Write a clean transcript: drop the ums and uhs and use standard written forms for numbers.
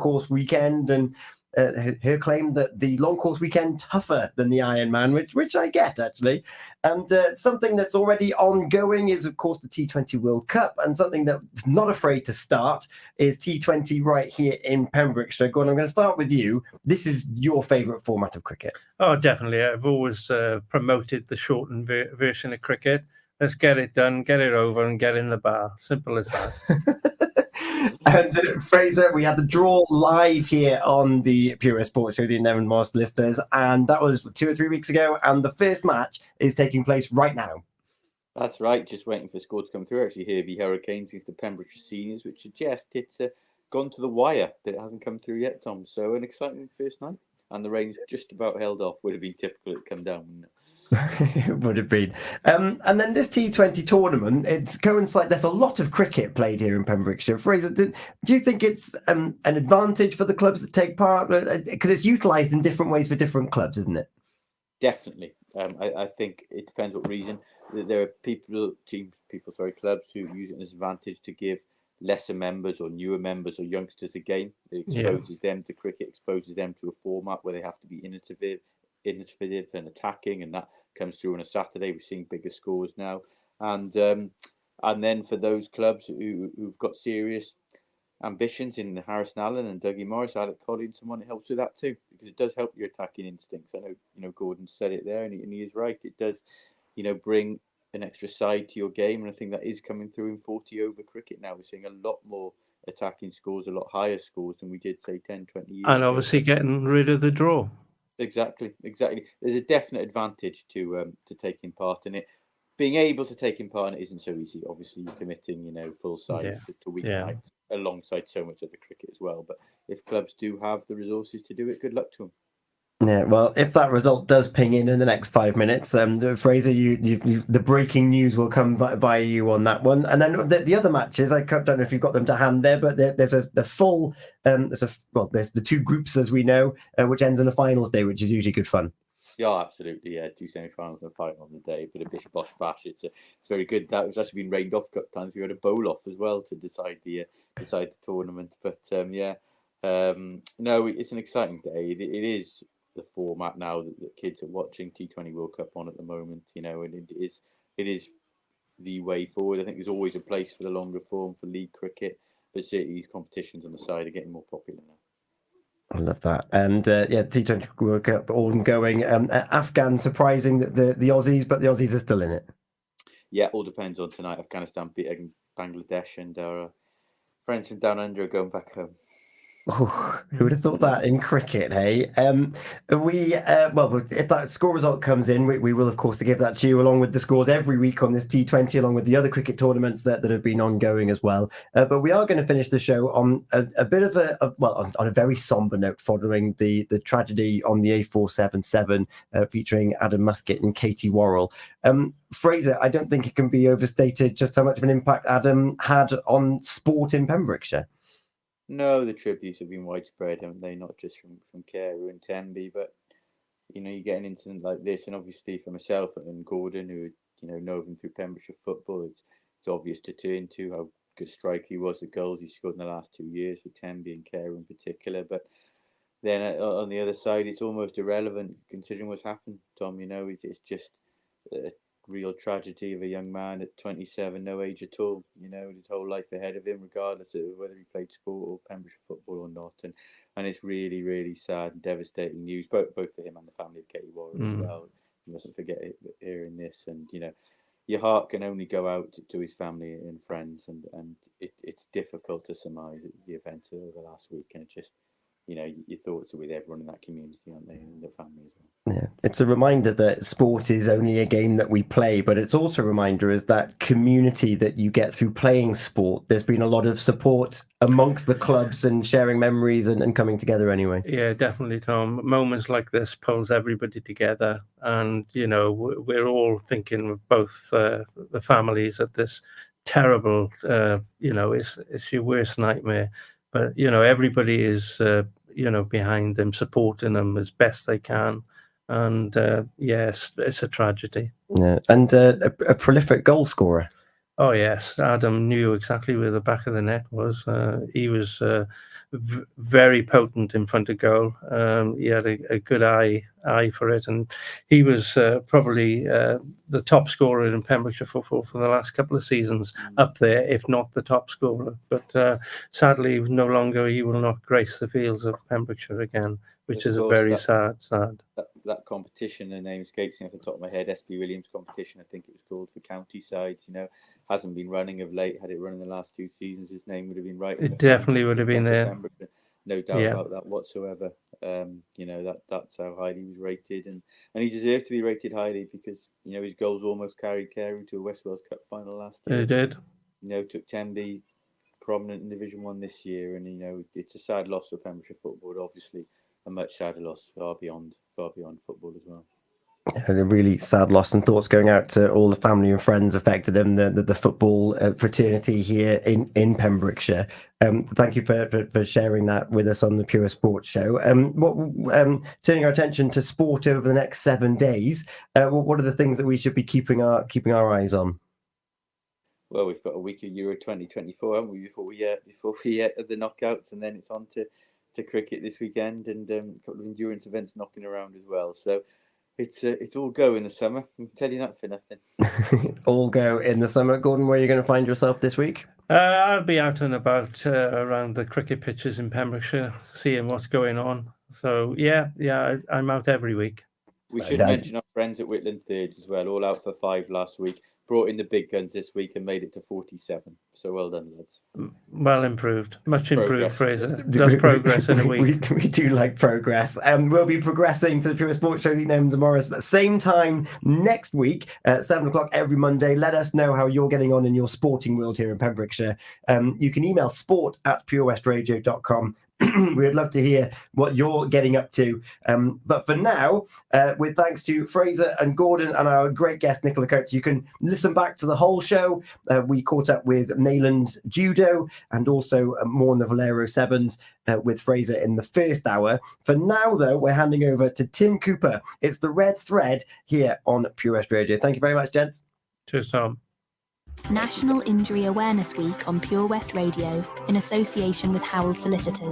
course weekend, and her claim that the long course weekend tougher than the Ironman, which I get actually. And something that's already ongoing is, of course, the T20 World Cup, and something that's not afraid to start is T20 right here in Pembrokeshire. Gordon, I'm going to start with you. This is your favourite format of cricket. Oh, definitely. I've always promoted the shortened version of cricket. Let's get it done, get it over, and get in the bar. Simple as that. And Fraser, we had the draw live here on the Pure Sports Show, the Eaton-Evans Solicitors, and that was 2 or 3 weeks ago. And the first match is taking place right now. That's right. Just waiting for the score to come through. Actually, here the Hurricanes against the Pembrokeshire Seniors, which suggests it's gone to the wire. That it hasn't come through yet, Tom. So an exciting first night, and the rain's just about held off. Would have been typical to come down, wouldn't it? It would have been. And then this T20 tournament, it's coincides. There's a lot of cricket played here in Pembrokeshire. Fraser, do you think it's an advantage for the clubs that take part? Because it's utilised in different ways for different clubs, isn't it? Definitely. I think it depends what reason. There are clubs who use it as an advantage to give lesser members or newer members or youngsters a game. It exposes them to cricket, exposes them to a format where they have to be innovative and attacking, and that comes through on a Saturday. We're seeing bigger scores now, and then for those clubs who've got serious ambitions in Harrison Allen and Dougie Morris, Alec Collins, someone, it helps with that too, because it does help your attacking instincts. I know Gordon said it there, and he is right. It does, bring an extra side to your game, and I think that is coming through in 40 over cricket now. We're seeing a lot more attacking scores, a lot higher scores than we did say 10, 20 years and obviously ago. Getting rid of the draw. Exactly. There's a definite advantage to taking part in it. Being able to take part in it isn't so easy. Obviously, you're committing, full size to weeknights alongside so much other cricket as well. But if clubs do have the resources to do it, good luck to them. Yeah, well, if that result does ping in the next 5 minutes, Fraser, you the breaking news will come by you on that one. And then the other matches, I don't know if you've got them to hand there, but there's the two groups, as we know, which ends in a finals day, which is usually good fun. Yeah, absolutely. Yeah, 2 semi-finals and a final on the day, but a bish bosh bash. It's very good. That was actually been rained off a couple of times. We had a bowl off as well to decide the tournament. But no, it's an exciting day. It is the format now that kids are watching T20 World Cup on at the moment, and it is the way forward. I think there's always a place for the longer form for league cricket, but certainly these competitions on the side are getting more popular now. I love that. And T20 World Cup ongoing. Afghan surprising the Aussies, but the Aussies are still in it. Yeah, all depends on tonight. Afghanistan beating Bangladesh, and our friends from down under are going back home. Oh, who would have thought that in cricket, hey? If that score result comes in, we will, of course, give that to you along with the scores every week on this T20, along with the other cricket tournaments that have been ongoing as well. But we are going to finish the show on a bit of on a very somber note, following the tragedy on the A477 featuring Adam Muskett and Katie Worrell. Fraser, I don't think it can be overstated just how much of an impact Adam had on sport in Pembrokeshire. No, the tributes have been widespread, haven't they? Not just from Carew and Tenby, but you get an incident like this, and obviously for myself and Gordon, who know him through Pembrokeshire football, it's obvious to turn to how good striker he was, the goals he scored in the last 2 years with Tenby and Carew in particular. But then on the other side, it's almost irrelevant considering what's happened, Tom. It's just a real tragedy of a young man at 27, no age at all, his whole life ahead of him, regardless of whether he played sport or Pembrokeshire football or not. And it's really, really sad and devastating news, both for him and the family of Katie Worrell as well. You mustn't forget hearing this, and your heart can only go out to his family and friends, and it's difficult to surmise the events of the last week, and it just your thoughts are with everyone in that community, aren't they, and the family as well. Yeah, it's a reminder that sport is only a game that we play, but it's also a reminder is that community that you get through playing sport. There's been a lot of support amongst the clubs and sharing memories and coming together anyway. Yeah, definitely, Tom. Moments like this pulls everybody together, and we're all thinking of both the families at this terrible, it's your worst nightmare. But everybody is behind them, supporting them as best they can. And yes, it's a tragedy. Yeah, and a prolific goal scorer. Oh yes, Adam knew exactly where the back of the net was. He was very potent in front of goal. He had a good eye for it, and he was probably the top scorer in Pembrokeshire football for the last couple of seasons, up there, if not the top scorer. But sadly, no longer, he will not grace the fields of Pembrokeshire again, which is a very sad. That competition, the name escapes me off the top of my head, SB Williams competition, I think it was called, for county sides, hasn't been running of late. Had it run in the last 2 seasons, his name would have been right. It definitely would have been there. No doubt about that whatsoever. That's how highly he was rated, and he deserved to be rated highly because his goals almost carried Carew to a West Wales Cup final last year. It did. Took Tenby prominent in Division 1 this year, and it's a sad loss for Pembrokeshire football. Obviously, a much sadder loss far beyond football as well. A really sad loss, and thoughts going out to all the family and friends affected in the football fraternity here in Pembrokeshire. Thank you for sharing that with us on the Pure Sports Show. Turning our attention to sport over the next 7 days, what are the things that we should be keeping our eyes on? Well, we've got a week of Euro 2024, haven't we? Before we have the knockouts, and then it's on to cricket this weekend, and a couple of endurance events knocking around as well. So it's all go in the summer. I can tell you that for nothing. All go in the summer. Gordon, where are you going to find yourself this week? I'll be out and about around the cricket pitches in Pembrokeshire, seeing what's going on. So yeah, I'm out every week. We should mention our friends at Whitland Thirds as well, all out for 5 last week. Brought in the big guns this week and made it to 47. So well done, lads. Well improved. Much improved, Fraser. That's progress in a week. We do like progress. We'll be progressing to the Pure Sports Show Eaton-Evans and Morris at the same time next week at 7 o'clock every Monday. Let us know how you're getting on in your sporting world here in Pembrokeshire. You can email sport@purewestradio.com. We'd love to hear what you're getting up to. But for now, with thanks to Fraser and Gordon and our great guest, Nicola Coates, you can listen back to the whole show. We caught up with Nayland Judo and also more on the Valero Sevens with Fraser in the first hour. For now, though, we're handing over to Tim Cooper. It's the Red Thread here on Pure West Radio. Thank you very much, gents. Cheers, Tom. National Injury Awareness Week on Pure West Radio in association with Howell Solicitors.